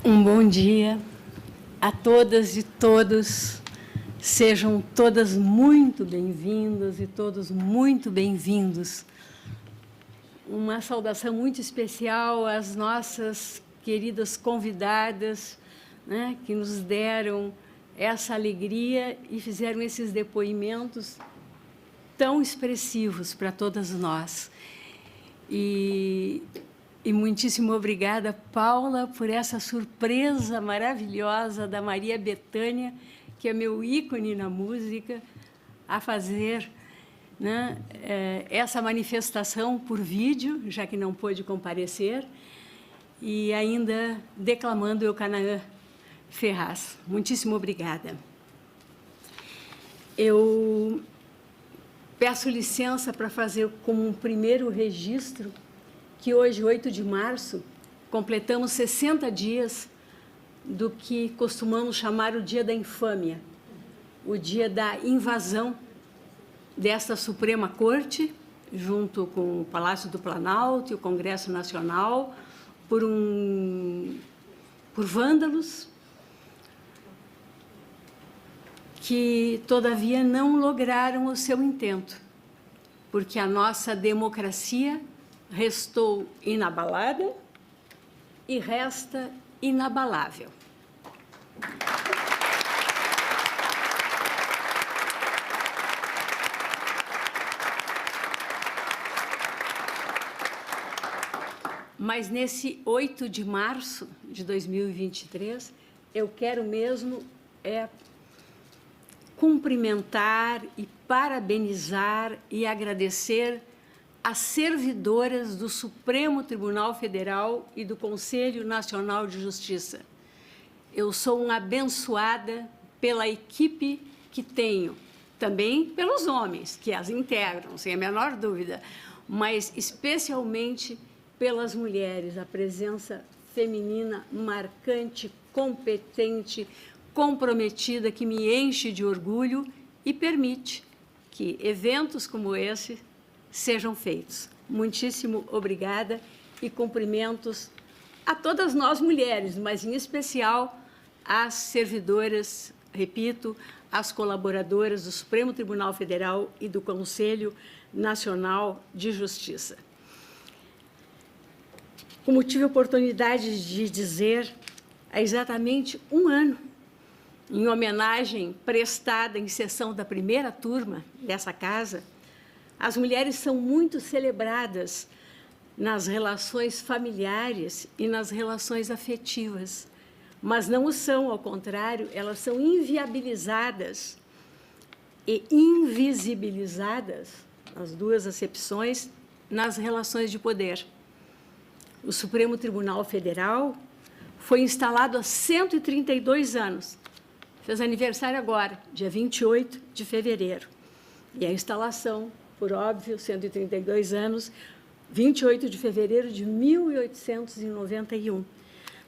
Um bom dia a todas e todos. Sejam todas muito bem-vindas e todos muito bem-vindos. Uma saudação muito especial às nossas queridas convidadas, né, que nos deram essa alegria e fizeram esses depoimentos tão expressivos para todas nós. E muitíssimo obrigada, Paula, por essa surpresa maravilhosa da Maria Bethânia, que é meu ícone na música, a fazer, né, essa manifestação por vídeo, já que não pôde comparecer, e ainda declamando Eucanaã Ferraz. Muitíssimo obrigada. Eu peço licença para fazer como um primeiro registro que hoje, 8 de março, completamos 60 dias do que costumamos chamar o Dia da Infâmia, o dia da invasão desta Suprema Corte, junto com o Palácio do Planalto e o Congresso Nacional, por vândalos, que, todavia, não lograram o seu intento, porque a nossa democracia restou inabalada e resta inabalável. Mas, nesse 8 de março de 2023, eu quero mesmo cumprimentar e parabenizar e agradecer as servidoras do Supremo Tribunal Federal e do Conselho Nacional de Justiça. Eu sou uma abençoada pela equipe que tenho, também pelos homens que as integram, sem a menor dúvida, mas especialmente pelas mulheres, a presença feminina marcante, competente, comprometida, que me enche de orgulho e permite que eventos como esse sejam feitos. Muitíssimo obrigada e cumprimentos a todas nós mulheres, mas em especial às servidoras, repito, às colaboradoras do Supremo Tribunal Federal e do Conselho Nacional de Justiça. Como tive a oportunidade de dizer, há exatamente um ano, em homenagem prestada em sessão da primeira turma dessa casa, as mulheres são muito celebradas nas relações familiares e nas relações afetivas, mas não o são, ao contrário, elas são inviabilizadas e invisibilizadas, as duas acepções, nas relações de poder. O Supremo Tribunal Federal foi instalado há 132 anos, fez aniversário agora, dia 28 de fevereiro, e a instalação, por óbvio, 132 anos, 28 de fevereiro de 1891.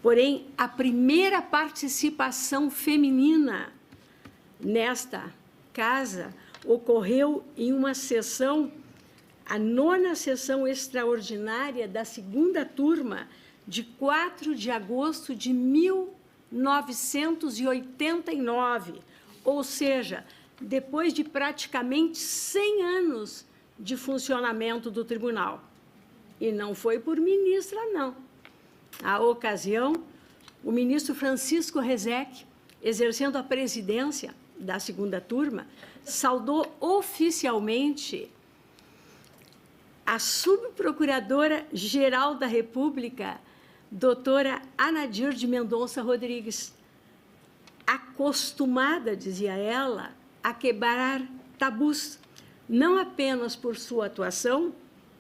Porém, a primeira participação feminina nesta casa ocorreu em uma sessão, a 9ª sessão extraordinária da segunda turma, de 4 de agosto de 1989, ou seja, depois de praticamente 100 anos de funcionamento do tribunal. E não foi por ministra, não. À ocasião, o ministro Francisco Rezec, exercendo a presidência da segunda turma, saudou oficialmente a subprocuradora-geral da República, doutora Anadir de Mendonça Rodrigues, acostumada, dizia ela, a quebrar tabus, não apenas por sua atuação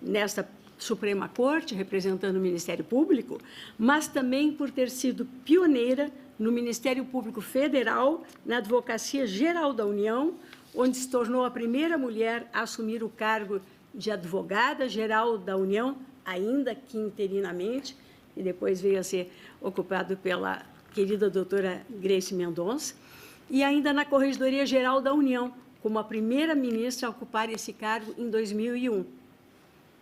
nesta Suprema Corte, representando o Ministério Público, mas também por ter sido pioneira no Ministério Público Federal, na Advocacia Geral da União, onde se tornou a primeira mulher a assumir o cargo de advogada-geral da União, ainda que interinamente, e depois veio a ser ocupado pela querida doutora Grace Mendonça, e ainda na Corregedoria Geral da União, como a primeira ministra a ocupar esse cargo em 2001.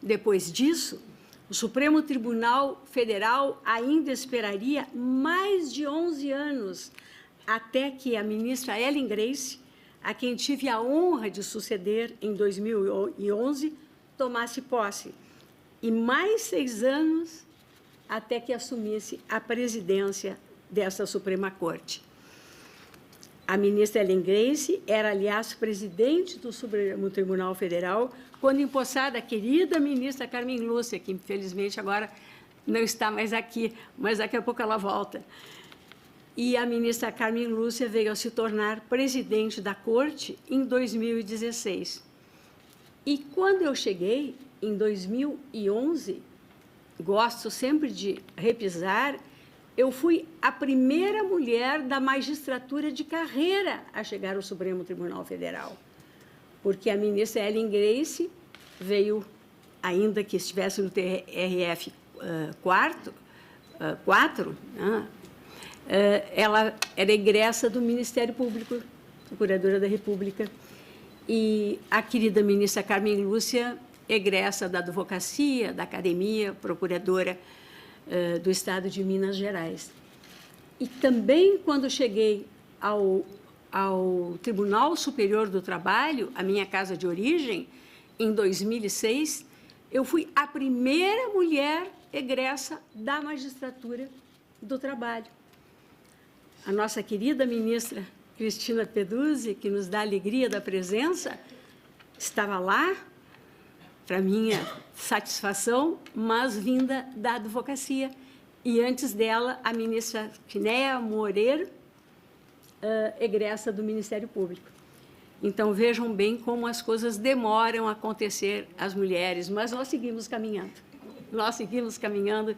Depois disso, O Supremo Tribunal Federal ainda esperaria mais de 11 anos até que a ministra Ellen Grace, a quem tive a honra de suceder em 2011, tomasse posse, e mais 6 anos até que assumisse a presidência dessa Suprema Corte. A ministra Ellen Grace era, aliás, presidente do Supremo Tribunal Federal, quando empossada a querida ministra Carmen Lúcia, que, infelizmente, agora não está mais aqui, mas daqui a pouco ela volta. E a ministra Carmen Lúcia veio a se tornar presidente da Corte em 2016. E, quando eu cheguei, em 2011, gosto sempre de repisar, eu fui a primeira mulher da magistratura de carreira a chegar ao Supremo Tribunal Federal, porque a ministra Ellen Grace veio, ainda que estivesse no TRF 4, ela era egressa do Ministério Público, procuradora da República, e a querida ministra Carmen Lúcia, egressa da advocacia, da academia, procuradora do Estado de Minas Gerais. E também, quando cheguei ao Tribunal Superior do Trabalho, a minha casa de origem, em 2006, eu fui a primeira mulher egressa da magistratura do trabalho. A nossa querida ministra Cristina Peduzzi, que nos dá a alegria da presença, estava lá, para minha satisfação, mas vinda da advocacia. E, antes dela, a ministra Quinéia Moreira, egressa do Ministério Público. Então, vejam bem como as coisas demoram a acontecer às mulheres, mas nós seguimos caminhando. Nós seguimos caminhando,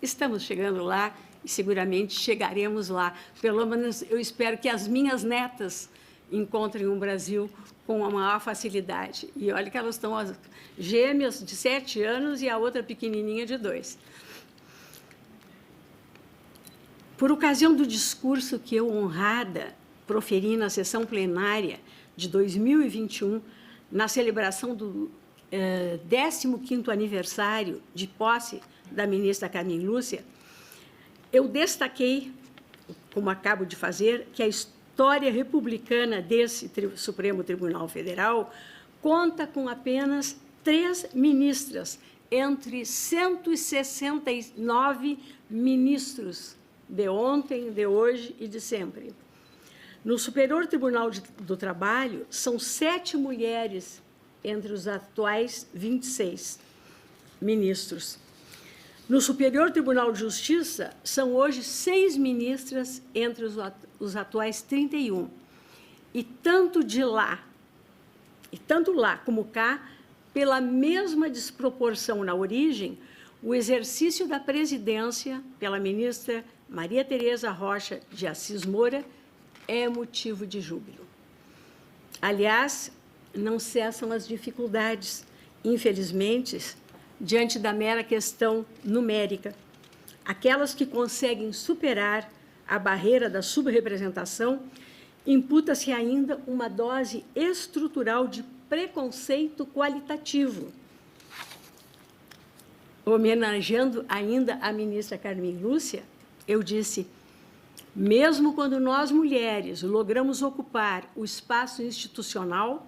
estamos chegando lá e seguramente chegaremos lá. Pelo menos eu espero que as minhas netas encontrem um Brasil com a maior facilidade. E olha que elas estão as gêmeas de 7 anos e a outra pequenininha de 2. Por ocasião do discurso que eu, honrada, proferi na sessão plenária de 2021, na celebração do 15º aniversário de posse da ministra Carmen Lúcia, eu destaquei, como acabo de fazer, que a história republicana desse Supremo Tribunal Federal conta com apenas 3 ministras, entre 169 ministros de ontem, de hoje e de sempre. No Superior Tribunal do Trabalho, são 7 mulheres entre os atuais 26 ministros. No Superior Tribunal de Justiça, são hoje 6 ministras entre os atuais 31. E tanto lá como cá, pela mesma desproporção na origem, o exercício da presidência pela ministra Maria Tereza Rocha de Assis Moura é motivo de júbilo. Aliás, não cessam as dificuldades, infelizmente, diante da mera questão numérica. Aquelas que conseguem superar a barreira da subrepresentação, imputa-se ainda uma dose estrutural de preconceito qualitativo. Homenageando ainda a ministra Carmen Lúcia, eu disse: mesmo quando nós, mulheres, logramos ocupar o espaço institucional,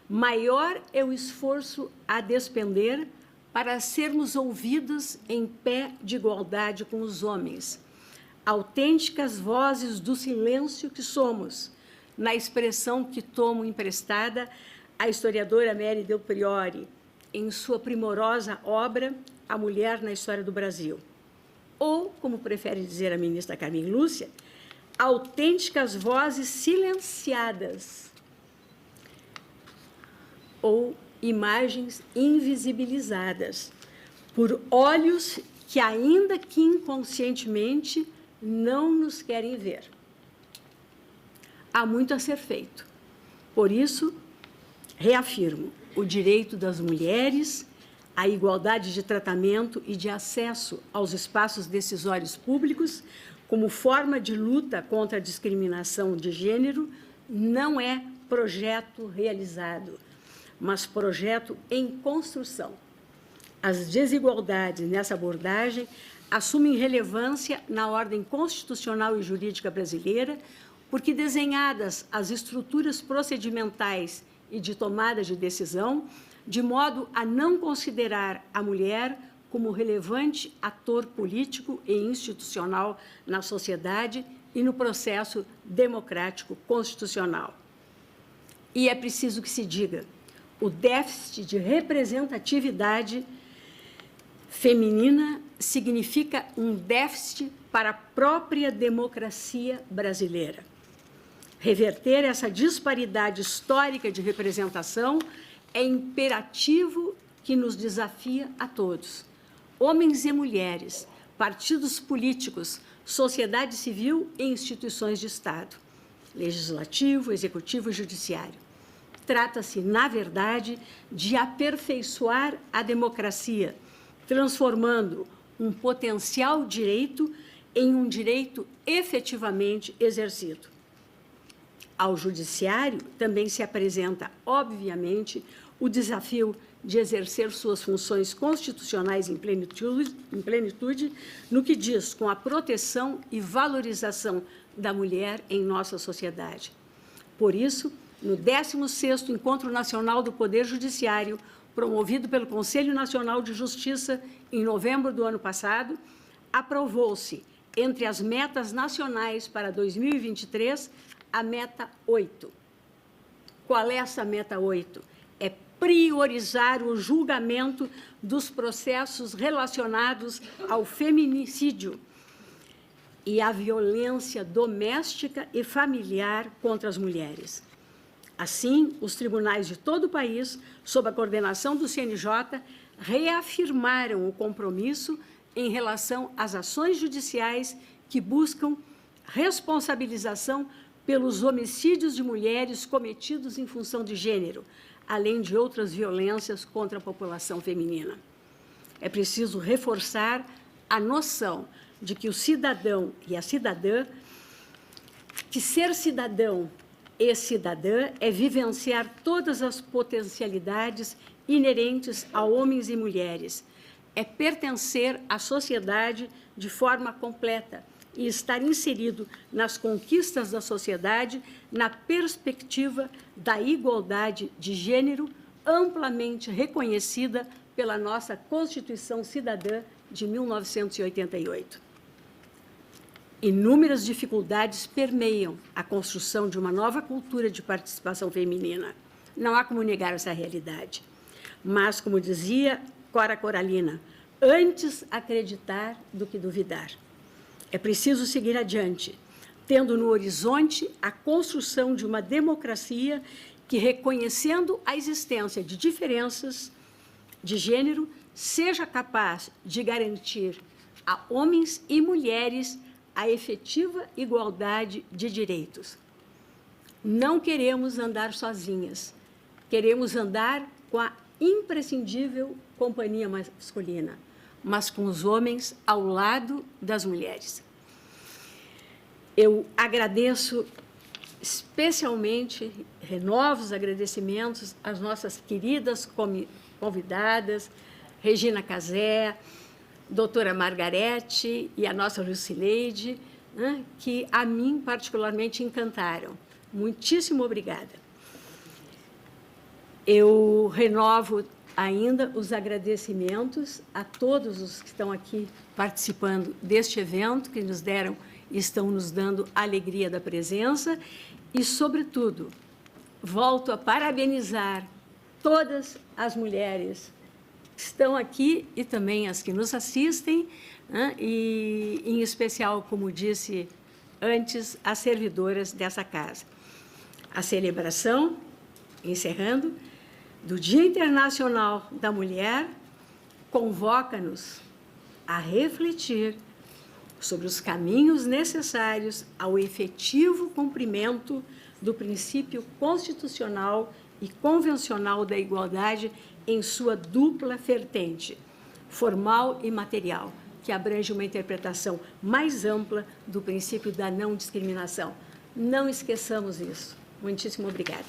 maior é o esforço a despender para sermos ouvidos em pé de igualdade com os homens, autênticas vozes do silêncio que somos, na expressão que tomo emprestada a historiadora Mary Del Priore, em sua primorosa obra A Mulher na História do Brasil. Ou, como prefere dizer a ministra Carmen Lúcia, autênticas vozes silenciadas, ou imagens invisibilizadas por olhos que, ainda que inconscientemente, não nos querem ver. Há muito a ser feito. Por isso, reafirmo o direito das mulheres à igualdade de tratamento e de acesso aos espaços decisórios públicos como forma de luta contra a discriminação de gênero. Não é projeto realizado, mas projeto em construção. As desigualdades nessa abordagem assumem relevância na ordem constitucional e jurídica brasileira, porque, desenhadas as estruturas procedimentais e de tomada de decisão, de modo a não considerar a mulher como relevante ator político e institucional na sociedade e no processo democrático constitucional. E é preciso que se diga, o déficit de representatividade feminina significa um déficit para a própria democracia brasileira. Reverter essa disparidade histórica de representação é imperativo que nos desafia a todos, homens e mulheres, partidos políticos, sociedade civil e instituições de Estado, legislativo, executivo e judiciário. Trata-se, na verdade, de aperfeiçoar a democracia, transformando um potencial direito em um direito efetivamente exercido. Ao judiciário também se apresenta, obviamente, o desafio de exercer suas funções constitucionais em plenitude, no que diz com a proteção e valorização da mulher em nossa sociedade. Por isso, no 16º Encontro Nacional do Poder Judiciário, promovido pelo Conselho Nacional de Justiça em novembro do ano passado, aprovou-se, entre as metas nacionais para 2023, a meta 8. Qual é essa meta 8? É priorizar o julgamento dos processos relacionados ao feminicídio e à violência doméstica e familiar contra as mulheres. Assim, os tribunais de todo o país, sob a coordenação do CNJ, reafirmaram o compromisso em relação às ações judiciais que buscam responsabilização pelos homicídios de mulheres cometidos em função de gênero, além de outras violências contra a população feminina. É preciso reforçar a noção de que o cidadão e a cidadã, que ser cidadão e cidadã é vivenciar todas as potencialidades inerentes a homens e mulheres, é pertencer à sociedade de forma completa e estar inserido nas conquistas da sociedade na perspectiva da igualdade de gênero amplamente reconhecida pela nossa Constituição Cidadã de 1988. Inúmeras dificuldades permeiam a construção de uma nova cultura de participação feminina. Não há como negar essa realidade. Mas, como dizia Cora Coralina, antes acreditar do que duvidar. É preciso seguir adiante, tendo no horizonte a construção de uma democracia que, reconhecendo a existência de diferenças de gênero, seja capaz de garantir a homens e mulheres a efetiva igualdade de direitos. Não queremos andar sozinhas, queremos andar com a imprescindível companhia masculina, mas com os homens ao lado das mulheres. Eu agradeço especialmente, renovo os agradecimentos às nossas queridas convidadas, Regina Casé, doutora Margarete e a nossa Lucileide, né, que a mim particularmente encantaram. Muitíssimo obrigada. Eu renovo ainda os agradecimentos a todos os que estão aqui participando deste evento, que nos deram e estão nos dando a alegria da presença e, sobretudo, volto a parabenizar todas as mulheres que estão aqui e também as que nos assistem, né, e, em especial, como disse antes, as servidoras dessa casa. A celebração, encerrando, do Dia Internacional da Mulher convoca-nos a refletir sobre os caminhos necessários ao efetivo cumprimento do princípio constitucional e convencional da igualdade em sua dupla vertente, formal e material, que abrange uma interpretação mais ampla do princípio da não discriminação. Não esqueçamos isso. Muitíssimo obrigada.